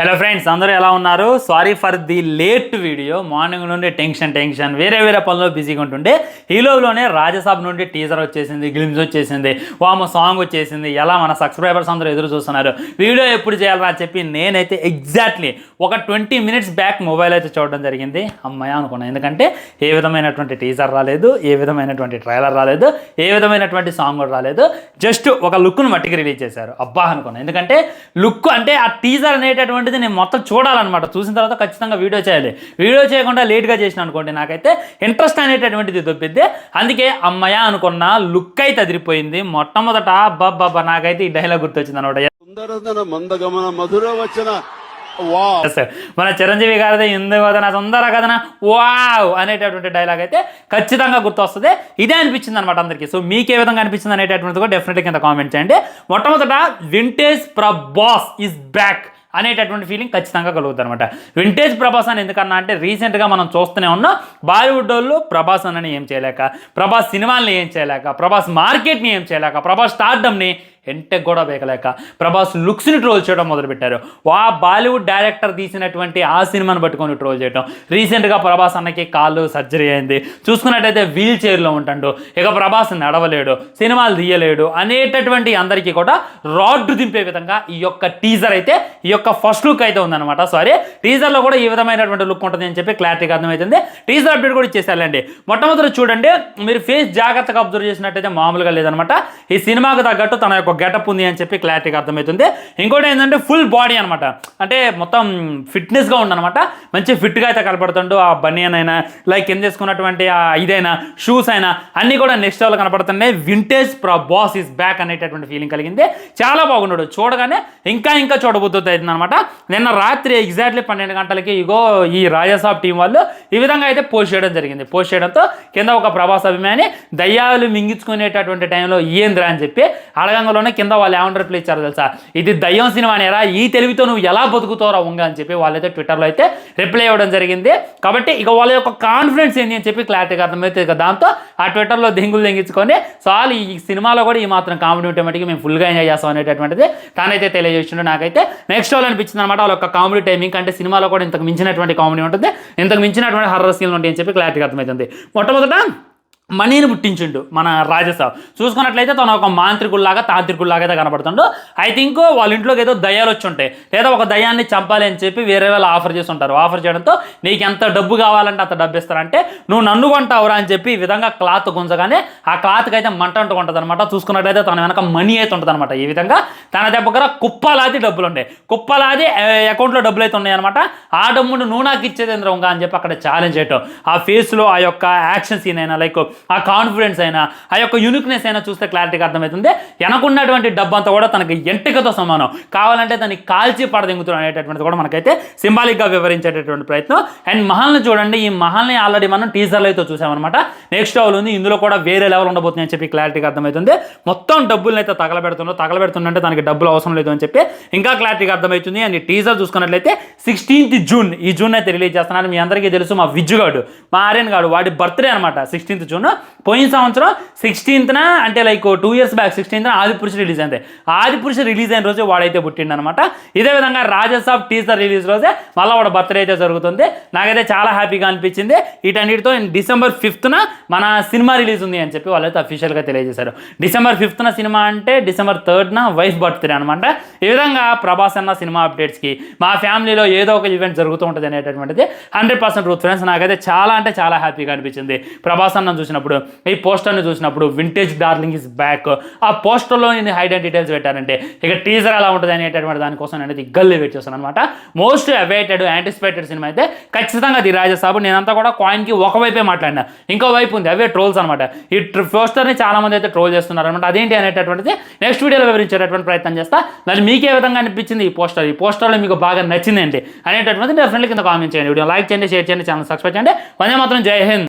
Hello friends, అందరూ ఎలా ఉన్నారు? Sorry for the late video. Morning నుండి టెన్షన్ వేరే పనుల్లో బిజీగా ఉంటుండే ఈలోనే రాజసాబ్ నుండి టీజర్ వచ్చేసింది, గ్లిమ్స్ వచ్చేసింది, వామ సాంగ్ వచ్చేసింది. ఎలా మన సబ్స్క్రైబర్స్ అందరూ ఎదురు చూస్తున్నారు వీడియో ఎప్పుడు చేయాలని చెప్పి నేనైతే ఎగ్జాక్ట్లీ ఒక 20 minutes బ్యాక్ మొబైల్ అయితే చూడడం జరిగింది. అమ్మాయి అనుకున్నాను, ఎందుకంటే ఏ విధమైనటువంటి టీజర్ రాలేదు, ఏ విధమైనటువంటి ట్రైలర్ రాలేదు, ఏ విధమైనటువంటి సాంగ్ కూడా రాలేదు. జస్ట్ ఒక లుక్ను మట్టికి రిలీజ్ చేశారు. అబ్బా అనుకున్నాను, ఎందుకంటే లుక్ అంటే ఆ టీజర్ అనేటటువంటి నేను మొత్తం చూడాలన్నమాట. చూసిన తర్వాత ఖచ్చితంగా వీడియో చేయాలి. వీడియో చేయకుండా లేట్గా చేసిన అనుకోండి, నాకైతే ఇంట్రెస్ట్ అనేటటువంటిది దొబ్బిద్ది. అందుకే అమ్మయ్య అనుకున్న లుక్ అయితే అదిరిపోయింది. మొట్టమొదట అబ్బబ్బబ్బా నాకైతే ఈ డైలాగ్ గుర్తొచ్చింది అనమాట. మన చిరంజీవి గారిదే ఇందు వదన సుందర కథన వావ్ అనేటటువంటి డైలాగ్ అయితే ఖచ్చితంగా గుర్తొస్తుంది. ఇదే అనిపించింది అనమాట అందరికీ. సో మీకు ఏ విధంగా అనిపించింది అనేటటువంటిది కూడా డెఫినెట్గా కింద కామెంట్ చేయండి. మొట్టమొదట వింటేజ్ ప్రభాస్ ఈజ్ బ్యాక్ అనేటటువంటి ఫీలింగ్ ఖచ్చితంగా కలుగుతుంది అనమాట. వింటేజ్ ప్రభాస్ అని ఎందుకన్నా అంటే రీసెంట్గా మనం చూస్తూనే ఉన్నాం, బాలీవుడ్ వాళ్ళు ప్రభాస్ అని ఏం చేయలేక, ప్రభాస్ సినిమాల్ని ఏం చేయలేక, ప్రభాస్ మార్కెట్ని ఏం చేయలేక, ప్రభాస్ స్టార్డమ్ని ఎంటెక్ కూడా వేయలేక ప్రభాస్ లుక్స్ని ట్రోల్ చేయడం మొదలుపెట్టారు. బాలీవుడ్ డైరెక్టర్ తీసినటువంటి ఆ సినిమాను పట్టుకొని ట్రోల్ చేయడం. రీసెంట్గా ప్రభాస్ అన్నకి కాళ్ళు సర్జరీ అయింది, చూసుకున్నట్టయితే వీల్ చైర్లో ఉంటాడు, ఇక ప్రభాస్ నడవలేడు, సినిమాలు తీయలేడు అనేటటువంటి అందరికీ కూడా రాడ్ దింపే విధంగా ఈ యొక్క టీజర్ అయితే, ఈ యొక్క ఫస్ట్ లుక్ అయితే ఉందన్నమాట. సారీ, టీజర్లో కూడా ఈ విధమైనటువంటి లుక్ ఉంటుంది అని చెప్పి క్లారిటీగా అర్థమవుతుంది. టీజర్ అప్డేట్ కూడా ఇచ్చేసారండి. మొట్టమొదటి చూడండి, మీరు ఫేస్ జాగ్రత్తగా అబ్జర్వ్ చేసినట్టయితే మామూలుగా లేదనమాట. ఈ సినిమాకు తగ్గట్టు తన యొక్క గెటప్ ఉంది అని చెప్పి క్లారిటీగా అర్థమవుతుంది. ఇంకోటి ఏంటంటే ఫుల్ బాడీ అనమాట, అంటే మొత్తం ఫిట్నెస్గా ఉండనమాట. మంచి ఫిట్గా అయితే కనపడుతుండు. ఆ బనియన్ అయినా, లైక్ కింద తీసుకున్నటువంటి ఆ ఇదైనా, షూస్ అయినా అన్నీ కూడా నెక్స్ట్ లెవెల్ కనపడుతున్నాయి. వింటేజ్ ప్రభాస్ ఈస్ బ్యాక్ అనేటటువంటి ఫీలింగ్ కలిగింది. చాలా బాగున్నాడు, చూడగానే ఇంకా చూడబోతుంది అనమాట. నిన్న రాత్రి ఎగ్జాక్ట్లీ 12 గంటలకి ఇగో ఈ రాజసాబ్ టీం వాళ్ళు ఈ విధంగా అయితే పోస్ట్ చేయడం జరిగింది. పోస్ట్ చేయడంతో కింద ఒక ప్రభాస్ అభిమాని దయ్యాలు మింగించుకునేటటువంటి టైంలో ఏంద్రా అని చెప్పి అడగంలోనే కింద వాళ్ళు ఏమన్నా రిప్లై ఇచ్చారు తెలుసా, ఇది దయ్యం సినిమా అనేరా, ఈ తెలివితో నువ్వు ఎలా బతుకుతావురా ఉంగ అని చెప్పి వాళ్ళైతే ట్విట్టర్లో అయితే రిప్లై ఇవ్వడం జరిగింది. కాబట్టి ఇక వాళ్ళ యొక్క కాన్ఫిడెన్స్ ఏంటి అని చెప్పి క్లారిటీగా అర్థమైతే ఇక దాంతో ఆ ట్విట్టర్లో దెంగించుకొని చాలు ఈ సినిమాలో కూడా ఈ మాత్రం కామెడీ ఉంటే మటుకు మేము ఫుల్గా ఎంజాయ్ చేస్తాం అనేటటువంటిది తానైతే తెలియజేస్తుండే. నాకైతే నెక్స్ట్ వాళ్ళు అనిపించింది అనమాట. వాళ్ళ యొక్క కామెడీ టైమింగ్ అంటే సినిమాలో కూడా ఇంతకు మించినటువంటి కామెడీ ఉంటుంది, ఇంతకు మించినటువంటి హర్రర్ సీన్లు ఉంటాయి అని చెప్పి క్లారిటీగా అర్థమవుతుంది. మొట్టమొదట మనీని పుట్టించిండు మన రాజసాబ్. చూసుకున్నట్లయితే తను ఒక మాంత్రికుల్లాగా తాంత్రికుల్లాగా అయితే కనపడుతుండు. ఐ థింక్ వాళ్ళ ఇంట్లోకి ఏదో దయ్యాలు వచ్చి ఉంటాయి, లేదా ఒక దయ్యాన్ని చంపాలి అని చెప్పి వేరే వాళ్ళు ఆఫర్ చేసి ఉంటారు. ఆఫర్ చేయడంతో నీకు ఎంత డబ్బు కావాలంటే అంత డబ్బు ఇస్తారంటే నువ్వు నన్ను కొంటావురా అని చెప్పి ఈ విధంగా క్లాత్ గుంజగానే ఆ క్లాత్కి అయితే మంట అంటుకుంటుంది అనమాట. చూసుకున్నట్లయితే తన వెనక మనీ అయితే ఉంటుంది అనమాట. ఈ విధంగా తన దగ్గర కుప్పలాది డబ్బులు ఉంటాయి, కుప్పలాది అకౌంట్లో డబ్బులు అయితే ఉన్నాయి అనమాట. ఆ డబ్బును నువ్వు నాకు ఇచ్చేది ఎందుకు అని చెప్పి అక్కడ ఛాలెంజ్ చేయటం. ఆ ఫేస్లో ఆ యొక్క యాక్షన్ సీన్ అయినా, లైక్ ఆ కాన్ఫిడెన్స్ అయినా, ఆ యొక్క యూనిక్నెస్ అయినా చూస్తే క్లారిటీగా అర్థమవుతుంది. వెనకున్నటువంటి డబ్బు అంతా కూడా తనకి ఎంటికతో సమానం, కావాలంటే దాన్ని కాల్చి పడదెంగుతున్నాడు అనేటటువంటిది కూడా మనకైతే సింబాలిక్గా వివరించేటటువంటి ప్రయత్నం. అండ్ మహల్ని చూడండి, ఈ మహల్ని ఆల్రెడీ మనం టీజర్లో అయితే చూసామన్నమాట. నెక్స్ట్ లెవెల్ ఉంది, ఇందులో కూడా వేరే లెవెల్ ఉండబోతుంది అని చెప్పి క్లారిటీగా అర్థమవుతుంది. మొత్తం డబ్బులను అయితే తగలబెడుతుందంటే దానికి డబ్బులు అవసరం లేదు అని చెప్పి ఇంకా క్లారిటీగా అర్థమవుతుంది. అండ్ టీజర్ చూసుకున్నట్లయితే 16th జూన్ ఈ జూన్ అయితే రిలీజ్ చేస్తున్నారు. మీ అందరికీ తెలుసు, మా విజ్జుగాడు, మా ఆర్యన్ గాడు, వాడి బర్త్డే అనమాట 16th జూన్. పోయిన సంవత్సరం 16th అంటే like 2 years back 16th Adipurush release అయింది. ఆదిపురుష రిలీజ్ అయిన రోజే వాడైతే పుట్టిండు అనమాట. ఇదే విధంగా రాజసాబ్ టీజర్ రిలీజ్ రోజే మళ్ళీ వాడు బర్త్డే అయితే జరుగుతుంది. నాకైతే చాలా హ్యాపీగా అనిపించింది. వీటన్నిటితో December 5th మన సినిమా రిలీజ్ ఉంది అని చెప్పి వాళ్ళైతే అఫీషియల్గా తెలియజేశారు. December 5th సినిమా అంటే December 3rd వైఫ్ బర్త్డే అనమాట. ఈ విధంగా ప్రభాస్ అన్న సినిమా అప్డేట్స్కి మా ఫ్యామిలీలో ఏదో ఒక ఈవెంట్ జరుగుతూ ఉంటుంది అనేటటువంటిది 100% ట్రూత్ ఫ్రెండ్స్. నాకైతే చాలా అంటే చాలా హ్యాపీగా అనిపించింది ప్రభాస్ అన్న చూసినప్పుడు. ఈ పోస్టర్ని చూసినప్పుడు వింటేజ్ డార్లింగ్ ఇస్ బ్యాక్. ఆ పోస్టర్లో నేను హైడ్ అండ్ డీటెయిల్స్ పెట్టానంటే ఇక టీజర్ ఎలా ఉంటుంది అనేటటువంటి దానికోసం అనేది గల్లీ వెయిట్ చేస్తాను అనమాట. మోస్ట్ అవైటెడ్ యాంటిసిపేటెడ్ సినిమా అయితే ఖచ్చితంగా ది రాజసాబు. నేనంతా కూడా కాయిన్కి ఒకవైపే మాట్లాడినా, ఇంకో వైపు ఉంది, అవే ట్రోల్స్ అనమాట. ఈ పోస్టర్ని చాలా మంది అయితే ట్రోల్ చేస్తున్నారు అనమాట. అదేంటి అనేటటువంటిది నెక్స్ట్ వీడియోలో వివరించేటటువంటి ప్రయత్నం చేస్తా. మరి మీకు ఏ విధంగా అనిపించింది ఈ పోస్టర్లో మీకు బాగా నచ్చిందండి అనేటటువంటిది డెఫినెట్లీ కింద కామెంట్ చేయండి. వీడియో లైక్ చేయండి, షేర్ చేయండి, ఛానల్ సబ్స్క్రైబ్ చేయండి. వందే మాత్రం, జై హింద్.